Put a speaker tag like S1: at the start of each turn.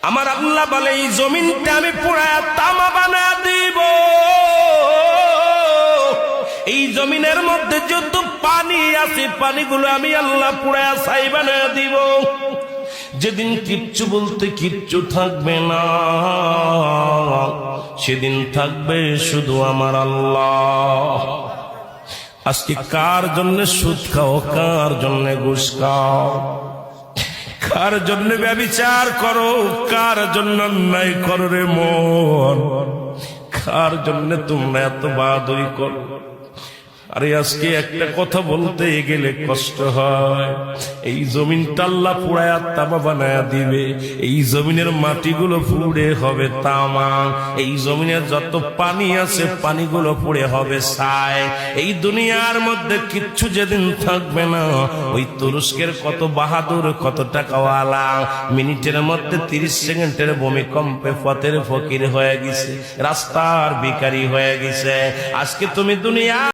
S1: আমার আল্লাহ বলে এই জমিনটা আমি পুরায়া তামা বানা দিব। এই জমিনের মধ্যে যত পানি আছে পানিগুলো আমি আল্লাহ পুরায়া ছাই বানা দিব। যেদিন কিচ্ছু বলতে কিচ্ছু থাকবে না, সেদিন থাকবে শুধু আমার আল্লাহ। আজকে কার জন্য সুদ খাও, কার জন্য ঘুষ খাও, কার জন্য ব্যভিচার করো, কার জন্য অন্যায় করো রে মন, কার জন্য তোমরা এত বাহাদুরি করো। আরে আজকে একটা কথা বলতে গেলে কষ্ট হয়। এই জমিনটা আল্লাহ পুরায়া তামা বানায়া দিবে। এই জমিনের মাটিগুলো পুড়ে হবে তামা। এই জমিনের যত পানি আছে পানিগুলো পুড়ে হবে ছাই। এই দুনিয়ার মধ্যে কিচ্ছু যেদিন থাকবে না, ওই তুরস্কের কত বাহাদুর, কত টাকাওয়ালা মিনিটের মধ্যে 30 সেকেন্ডের ভূমিকম্পে পথের ফকির হয়ে গেছে, রাস্তার ভিখারি হয়ে গেছে। আজকে তুমি দুনিয়া